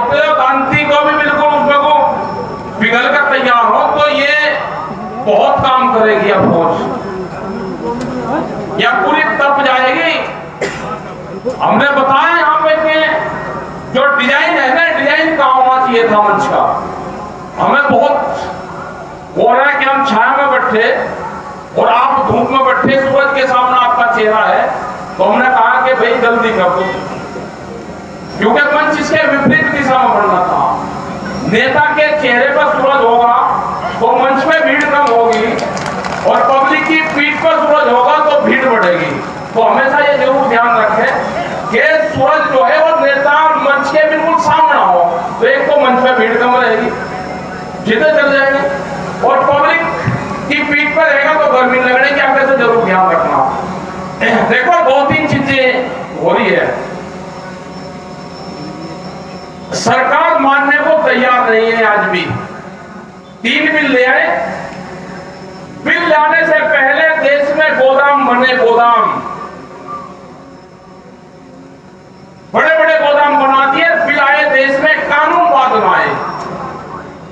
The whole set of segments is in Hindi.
होते हो, दांती को भी बिल्कुल उसमें को पिघल कर तैयार हो, तो ये बहुत काम करेगी अब फौज, या पूरी तप जाएगी। हमने बताया यहाँ पे कि जो डिजाइन है ना, डिजाइन कहाँ होना चाहिए था मंच का। हमें बहुत हो रहा है कि हम छाया में बैठे और आप धूप में बैठे, सूरज के सामने आपका चेहरा है, तो हमने कहा कि भाई जल्दी कर दो, क्योंकि मंच इसके विपरीत दिशा में बढ़ना था। नेता के चेहरे पर सूरज होगा तो मंच में भीड़ कम होगी, और पब्लिक की पीठ पर सूरज होगा तो भीड़ बढ़ेगी। तो हमेशा ये जरूर ध्यान रखें कि सूरज जो है वो नेता मंच के बिल्कुल सामने हो, तो एक तो मंच में भीड़ कम रहेगी, जितने चल जाएंगे, और पब्लिक की पीठ पर रहेगा तो गर्मी लगने की आपके से जरूर ध्यान रखना। देखो 2-3 चीजें हो रही है, सरकार मानने को तैयार नहीं है आज भी। 3 बिल ले आए, बिल लाने से पहले देश में गोदाम बने, गोदाम, बड़े बड़े गोदाम बना दिए, बिल आए देश में, कानून बाद में आए।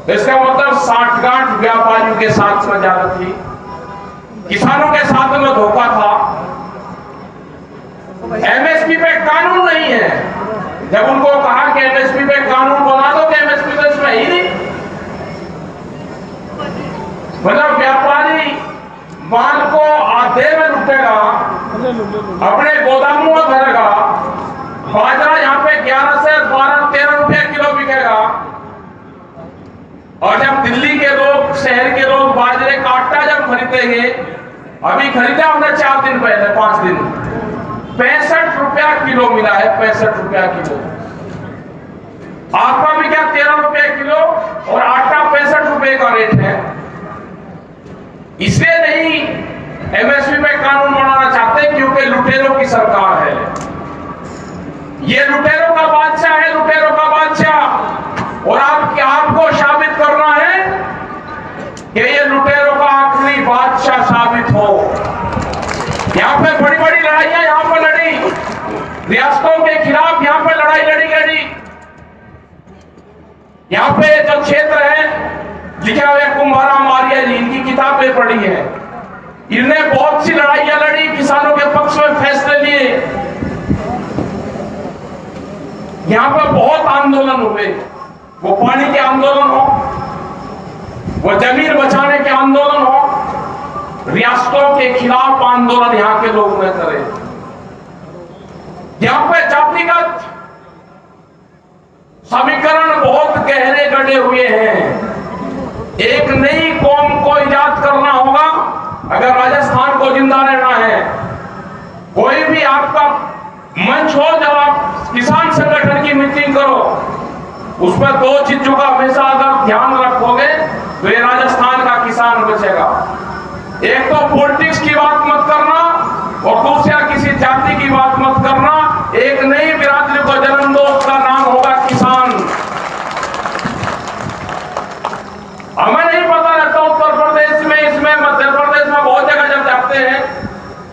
इसका मतलब साठगांठ व्यापारियों के साथ में ज्यादा थी, किसानों के साथ में धोखा था। एमएसपी पे कानून नहीं है, जब उनको कहा कि एमएसपी पे कानून बना दो, कि एमएसपी तो इसमें ही नहीं। मतलब व्यापारी माल को आधे में लुटेगा, अपने गोदामों में भरेगा, बाजरा यहाँ पे 11 से 12-13 रुपए किलो बिकेगा, और जब दिल्ली के लोग, शहर के लोग बाजरे का आटा जब खरीदेंगे, अभी खरीदा हमने 4 दिन पहले, 5 दिन, 65 रुपया किलो मिला है, 65 रुपया किलो। आटा भी क्या 13 रुपए किलो, और आटा 65 रुपए का रेट है। इसलिए नहीं एमएसपी पे कानून बनाना चाहते, क्योंकि लुटेरों की सरकार है, ये लुटेरों का बादशाह है, लुटेरों का बादशाह। और आपको साबित करना है कि ये लुटेरों का आखिरी बादशाह साबित हो। यहाँ पे बड़ी बड़ी लड़ाइयां यहाँ पर लड़ी, रियासतों के खिलाफ यहाँ पे लड़ाई लड़ी गई। यहाँ पे जो क्षेत्र है, लिखा हुआ कुंभाराम आर्य जी, इनकी किताबें पढ़ी है, इन्होंने बहुत सी लड़ाइयां लड़ी, किसानों के पक्ष में फैसले लिए, यहाँ पर बहुत आंदोलन हुए, वो पानी के आंदोलन हो, वो जमीन बचाने के आंदोलन हो, रियासतों के खिलाफ आंदोलन यहाँ के लोग न करें। यहाँ पे जातिगत समीकरण बहुत गहरे गढ़े हुए हैं। एक नई कौम को इजाद करना होगा अगर राजस्थान को जिंदा रहना है। कोई भी आपका मंच हो, जब आप किसान संगठन की मीटिंग करो, उस पर 2 चीजों का हमेशा अगर ध्यान रखोगे तो ये राजस्थान का किसान बचेगा। एक तो पॉलिटिक्स की बात मत करना, और दूसरा किसी जाति की बात मत करना। एक नई बिरादरी को जन्म दो, उसका नाम होगा किसान। हमें नहीं पता रहता उत्तर प्रदेश में, इसमें मध्य प्रदेश में बहुत जगह जब जाते हैं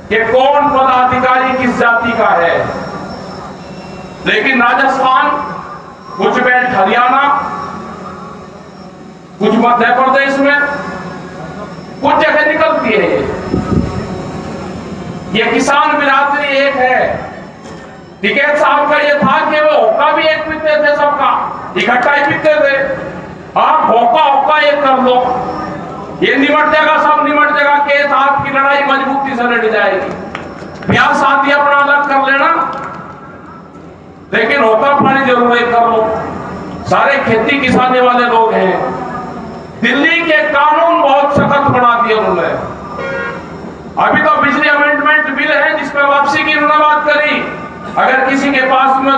कि कौन पदाधिकारी किस जाति का है, लेकिन राजस्थान, कुछ बेल्ट हरियाणा, कुछ मध्य प्रदेश में, कुछ जगह निकलती है ये किसान बिरादरी एक है। टिकैत साहब का ये था कि वो होका भी एक पीते थे, सबका इकट्ठा ही पीते थे। आप होका एक कर लो, ये निमट जाएगा, सब निमट जाएगा, केस आपकी लड़ाई मजबूती से लड़ जाएगी। ब्याह शादी अपना अलग कर लेना, लेकिन होका पानी जरूर एक कर लो। सारे खेती किसानी वाले लोग हैं। दिल्ली के कानून बहुत सख्त बना दिए उन्होंने। अभी तो बिजली अमेंडमेंट बिल है जिसपे वापसी की उन्होंने बात करी। अगर किसी के पास में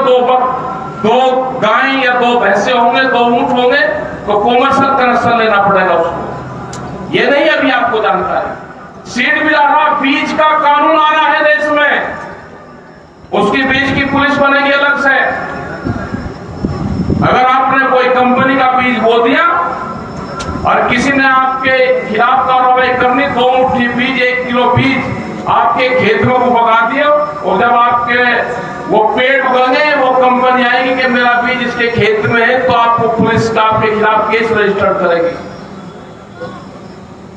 2 गाय या 2 भैंसे होंगे, 2 ऊंट होंगे, तो कॉमर्शियल कनेक्शन लेना पड़ेगा उसको। ये नहीं अभी आपको जानकारी। सीड बिल आ रहा, बीज का कानून आ रहा है देश में, उसकी बीज की पुलिस बनेगी अलग से। अगर आपने कोई कंपनी का बीज बो दिया और किसी ने आपके खिलाफ कार्रवाई करनी, 2 मुट्ठी बीज, 1 किलो बीज आपके खेत में को भगा दिया, और जब आपके वो पेड़ उगेंगे, वो कंपनी आएगी कि मेरा बीज इसके खेत में है, तो आपको पुलिस का आपके खिलाफ केस रजिस्टर करेगी।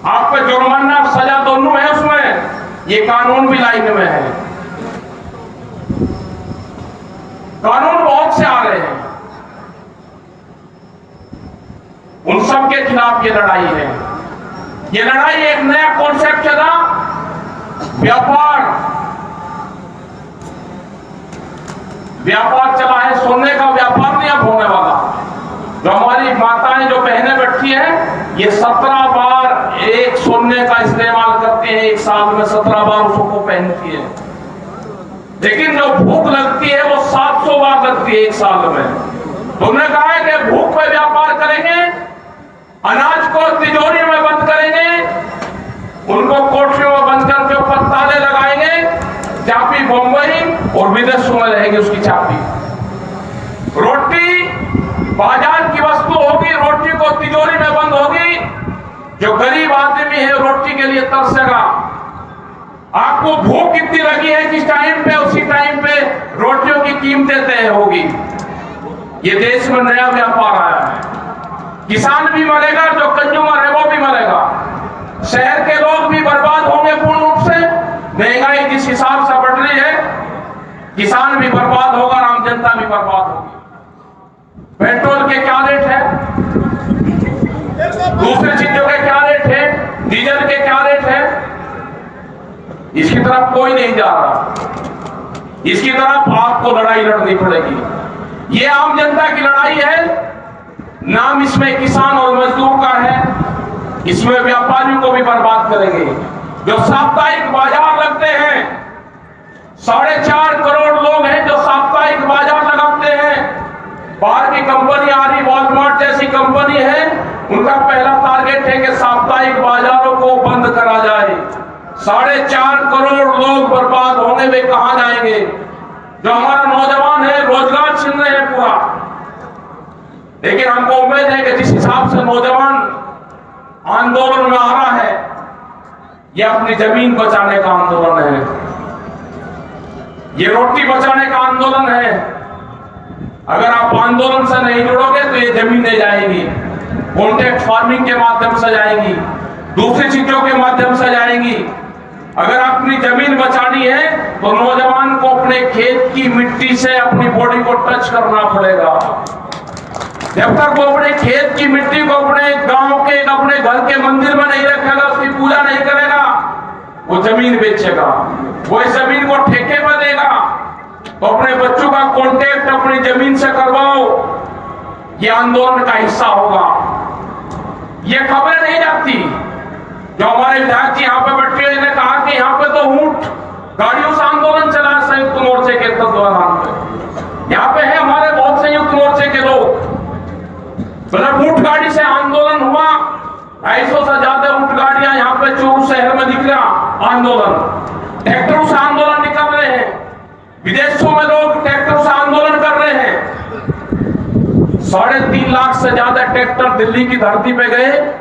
आप पे जुर्माना सजा दोनों है उसमें। ये कानून भी लाइन में है। कानून बहुत से आ रहे हैं, उन सब के खिलाफ ये लड़ाई है। ये लड़ाई एक नया कॉन्सेप्ट चला, व्यापार चला है। सोने का व्यापार नहीं अब होने वाला। जो हमारी माताएं जो बहनें बैठी हैं, ये 17 बार एक सोने का इस्तेमाल करते हैं एक साल में, 17 बार उसको पहनती है। लेकिन जो भूख लगती है वो 700 बार लगती है एक साल में। तुमने कहा है कि भूख पे व्यापार करेंगे, अनाज को तिजोरी में बंद करेंगे, उनको कोठरियों में बंद करके ऊपर ताले लगाएंगे, चाबी बंबई और विदेशों में रहेगी उसकी चाबी। रोटी बाजार की वस्तु होगी, रोटी को तिजोरी में बंद होगी। जो गरीब आदमी है रोटी के लिए तरसेगा। आपको भूख कितनी लगी है किस टाइम पे, उसी टाइम पे रोटियों की कीमतें तय होगी। ये देश में नया व्यापार आया है। किसान भी मरेगा, जो कंज्यूमर है वो भी मरेगा। शहर के लोग भी बर्बाद होंगे पूर्ण रूप से। महंगाई जिस हिसाब से बढ़ रही है, किसान भी बर्बाद होगा, आम जनता भी बर्बाद होगी। पेट्रोल के क्या रेट है, दूसरी चीजों के क्या रेट है, डीजल के क्या रेट है, इसकी तरफ कोई नहीं जा रहा। इसकी तरफ आपको लड़ाई लड़नी पड़ेगी। ये आम जनता की लड़ाई है। नाम इसमें किसान और मजदूर का है, इसमें व्यापारियों को भी बर्बाद करेंगे। जो साप्ताहिक बाजार लगते हैं, 4.5 करोड़ लोग हैं जो साप्ताहिक बाजार लगाते हैं। बाहर की कंपनी आ रही, वॉलमार्ट जैसी कंपनी है, उनका पहला टारगेट है कि साप्ताहिक बाजारों को बंद करा जाए। 4.5 करोड़ लोग बर्बाद होंगे, वे कहां जाएंगे? जो हमारा नौजवान है रोजगार छीन रहे हैं पूरा। लेकिन हमको उम्मीद है कि जिस हिसाब से नौजवान आंदोलन में आ रहा है, यह अपनी जमीन बचाने का आंदोलन है, ये रोटी बचाने का आंदोलन है। अगर आप आंदोलन से नहीं जुड़ोगे तो ये जमीनें जाएंगी, कॉन्ट्रैक्ट फार्मिंग के माध्यम से जाएंगी, दूसरी चीजों के माध्यम से जाएंगी। अगर अपनी जमीन बचानी है तो नौजवान को अपने खेत की मिट्टी से अपनी बॉडी को टच करना पड़ेगा। जब तक वो अपने खेत की मिट्टी को अपने गांव के अपने घर के मंदिर में नहीं रखेगा, उसकी पूजा नहीं करेगा, वो जमीन बेचेगा, वो इस जमीन को ठेके पर देगा। तो अपने बच्चों का कॉन्टेक्ट अपनी जमीन से करवाओ, ये आंदोलन का हिस्सा होगा। ये खबरें नहीं जाती। जो हमारे विधायक जी यहाँ पे बैठे हुए ने कहा कि यहाँ पे तो ऊंट गाड़ियों से आंदोलन चला संयुक्त मोर्चे के दौरान पे। यहाँ पे है हमारे बहुत संयुक्त मोर्चे के लोग, मतलब ऊंट गाड़ी से आंदोलन हुआ। 250 से ज्यादा ऊंट गाड़ियां यहाँ पे चूरू शहर में दिख रहा आंदोलन। ट्रैक्टरों से आंदोलन निकल रहे हैं, विदेशों में लोग ट्रैक्टरों से आंदोलन कर रहे हैं। 3.5 लाख से ज्यादा ट्रैक्टर दिल्ली की धरती पे गए।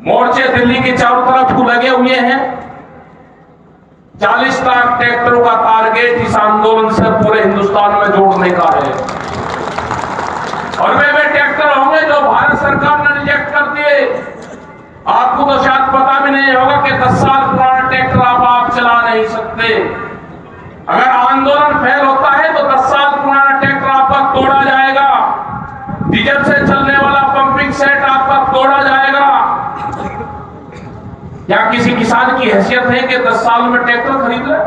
मोर्चे दिल्ली के चारों तरफ लगे हुए हैं। 40 लाख ट्रैक्टरों का टारगेट इस आंदोलन से पूरे हिंदुस्तान में जोड़ने का है। और वे ट्रैक्टर होंगे जो भारत सरकार ने रिजेक्ट कर दिए। आपको तो शायद पता भी नहीं होगा कि 10 साल पुराना ट्रैक्टर आप चला नहीं सकते। अगर आंदोलन फेल होता है तो 10 साल पुराना ट्रैक्टर आपका तोड़ा जाएगा। डीजल से चलने वाला पंपिंग सेट आपका तोड़ा जाएगा। क्या किसी किसान की हैसियत है कि 10 साल में ट्रैक्टर खरीद ले?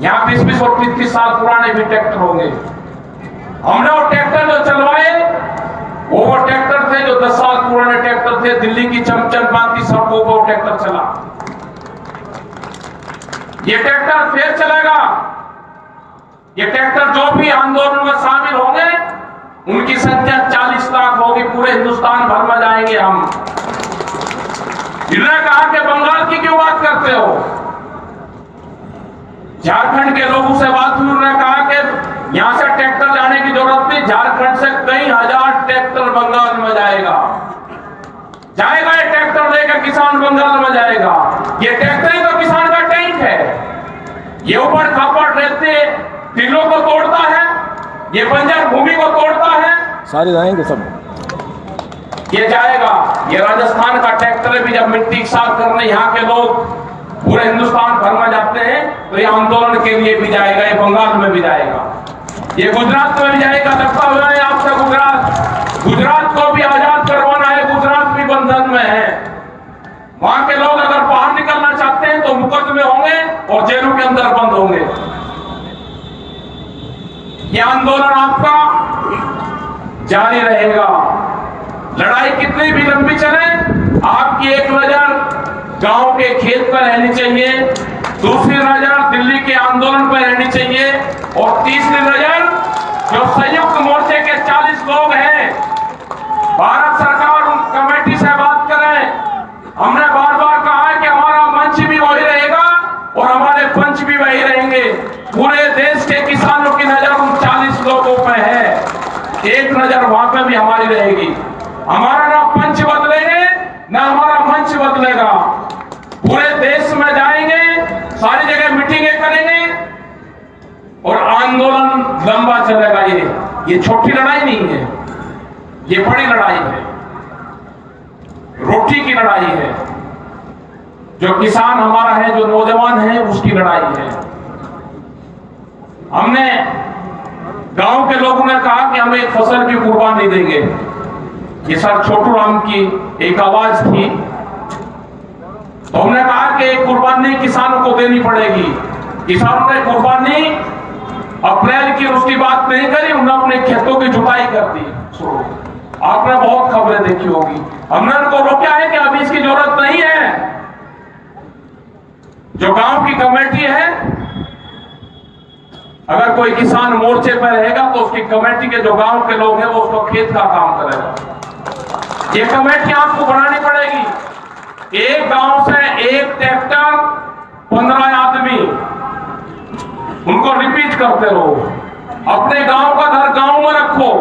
यहाँ 20-20 और 30 साल पुराने भी ट्रैक्टर होंगे। हमने वो ट्रैक्टर जो चलवाए वो ट्रैक्टर थे जो 10 साल पुराने ट्रैक्टर थे। दिल्ली की चमचमाती सड़कों पर वो ट्रैक्टर चला। ये ट्रैक्टर फिर चलेगा। ये ट्रैक्टर जो भी आंदोलन में शामिल होंगे उनकी संख्या 40 लाख होगी। पूरे हिंदुस्तान भर में जाएंगे हम। इन्होंने कहा कि बंगाल की क्यों बात करते हो? झारखंड के लोगों से बात हुई, उन्होंने कहा कि यहां से ट्रैक्टर जाने की जरूरत नहीं, झारखंड से कई हजार ट्रैक्टर बंगाल में जाएगा। ये ट्रैक्टर लेकर किसान बंगाल में जाएगा। ये ट्रैक्टर ही तो किसान का टैंक है। ये ऊपर खापड़ रहते टीलों को तोड़ता है, ये बंजर भूमि को तोड़ता है, सारे जाएंगे सब। ये जाएगा। ये राजस्थान का ट्रैक्टर भी जब मिट्टी साफ करने यहाँ के लोग पूरे हिंदुस्तान भर में जाते हैं तो ये आंदोलन के लिए भी जाएगा, ये बंगाल में भी जाएगा, ये गुजरात में भी जाएगा। लगता हुआ है आपसे गुजरात को भी आजाद करवाना है, गुजरात भी बंधन में है। वहां के लोग अगर बाहर निकलना चाहते हैं तो मुकदमे होंगे और जेलों के अंदर बंद होंगे। ये आंदोलन आपका जारी रहेगा। लड़ाई कितनी भी लंबी चले, आपकी एक नजर गांव के खेत पर रहनी चाहिए, दूसरी नजर दिल्ली के आंदोलन पर रहनी चाहिए और तीसरी नजर जो संयुक्त मोर्चे के 40 लोग हैं, भारत सरकार उन कमेटी से बात करें। हमने बार बार कहा है कि हमारा मंच भी वही रहेगा और हमारे पंच भी वही रहेंगे। पूरे देश के किसानों की नजर उन 40 लोगों पे है, एक नजर वहां पे भी हमारी रहेगी। हमारा ना पंच बदलेंगे ना हमारा मंच बदलेगा। पूरे देश में जाएंगे, सारी जगह मीटिंगें करेंगे और आंदोलन लंबा चलेगा। ये छोटी लड़ाई नहीं है, ये बड़ी लड़ाई है, रोटी की लड़ाई है। जो किसान हमारा है, जो नौजवान है, उसकी लड़ाई है। हमने गांव के लोगों ने कहा कि हम एक फसल की कुर्बान नहीं देंगे। ये सर छोटू राम की एक आवाज थी, तो हमने कहा कि एक कुर्बानी किसानों को देनी पड़ेगी। किसानों ने कुर्बानी अप्रैल की उसकी बात नहीं करी, उन्होंने अपने खेतों की जुताई कर दी। आपने बहुत खबरें देखी होगी। हमने उनको रोका है कि अभी इसकी जरूरत नहीं है। जो गांव की कमेटी है, अगर कोई किसान मोर्चे पर रहेगा तो उसकी कमेटी के जो गांव के लोग हैं वो उसको खेत का काम करेगा। ये कमेटी आपको बनानी पड़ेगी। एक गांव से एक ट्रैक्टर 15 आदमी, उनको रिपीट करते रहो। अपने गांव का घर गांव में रखो।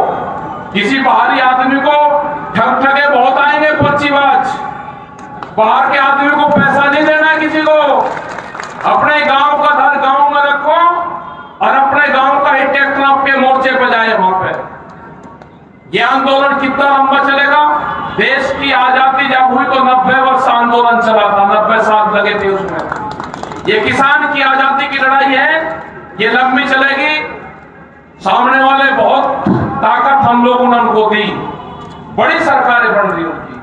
किसी बाहरी आदमी को ठगे बहुत आएंगे पर्चीबाज, बाहर के आदमी को पैसा नहीं देना है किसी को। अपने गांव का घर गांव में रखो और अपने गांव का ही ट्रैक्टर आपके मोर्चे पे जाए वहां पे। यह आंदोलन कितना लंबा चलेगा? देश की आजादी जब हुई तो 90 वर्ष आंदोलन चला था, 90 साल लगे थे उसमें। ये किसान की आजादी की लड़ाई है, ये लंबी चलेगी। सामने वाले बहुत ताकत हम लोगों ने उनको दी, बड़ी सरकारें बन रही उनकी,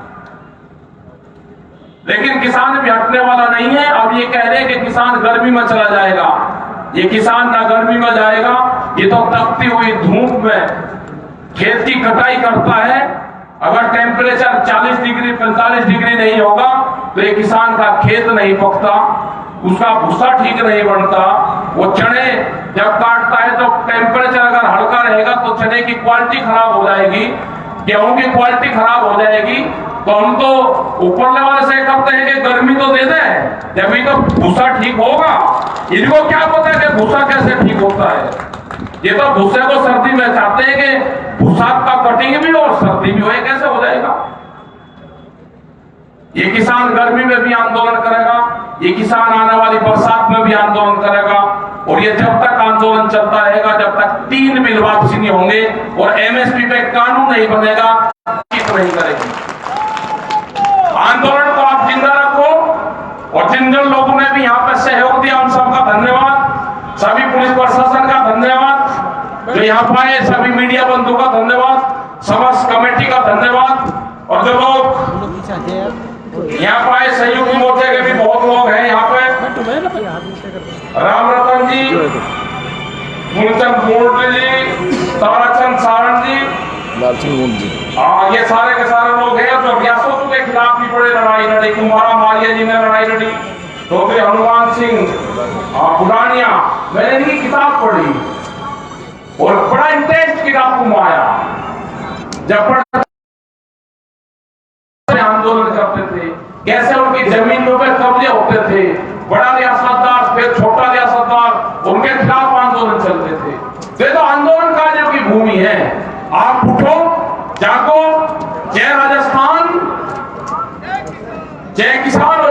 लेकिन किसान भी हटने वाला नहीं है। अब ये कह रहे हैं कि किसान गर्मी में चला जाएगा। ये किसान ना गर्मी में जाएगा, ये तो तपती हुई धूप में खेत की कटाई करता है। अगर टेम्परेचर 40 डिग्री 45 डिग्री नहीं होगा तो ये किसान का खेत नहीं पकता, उसका भूसा ठीक नहीं बनता। वो चने जब काटता है तो टेम्परेचर अगर हल्का रहेगा तो चने की क्वालिटी खराब हो जाएगी, गेहूं की क्वालिटी खराब हो जाएगी। तो हम तो ऊपर वाले से करते हैं कि गर्मी तो दे दे, जब भी तो भूसा ठीक होगा। इनको क्या पता है कि भूसा कैसे ठीक होता है? ये तो भूसे को सर्दी में चाहते हैं कि भूसा का कटिंग भी और सर्दी भी हो, कैसे हो जाएगा? ये किसान गर्मी में भी आंदोलन करेगा, ये किसान आने वाली बरसात में भी आंदोलन करेगा। और ये जब तक आंदोलन चलता रहेगा, जब तक 3 बिल वापसी नहीं होंगे और एमएसपी पे कानून नहीं बनेगा, नहीं करेगी। आंदोलन को आप जिंदा रखो और जिन जिन लोगों ने भी यहाँ पे सहयोग दिया उन सबका धन्यवाद। सभी पुलिस प्रशासन का धन्यवाद, जो यहाँ पाए सभी मीडिया बंधु का धन्यवाद, समस्त कमेटी का धन्यवाद। और जो लोग यहाँ पाए संयुक्त मोर्चे के भी बहुत लोग हैं यहाँ पे, राम रतन जी, मूलचंद मोर्चे जी, ताराचंद सारण जी, ये सारे के सारे लोग हैं जो व्यासों के खिलाफ भी बड़े लड़ाई लड़ी। कुमारा मारिया जी ने लड़ाई लड़ी, तो फिर हनुमान सिंह बुरानिया, मैंने इनकी किताब पढ़ी और बड़ा इंटेंस किताब घुमाया। जब आंदोलन करते थे, कैसे उनकी जमीनों पे कब्जे होते थे, बड़ा रियासतदार फिर छोटा रियासतदार, उनके खिलाफ आंदोलन चलते थे। ये तो आंदोलन कार्यों की भूमि है। आप उठो, जागो, जय राजस्थान, जय किसान।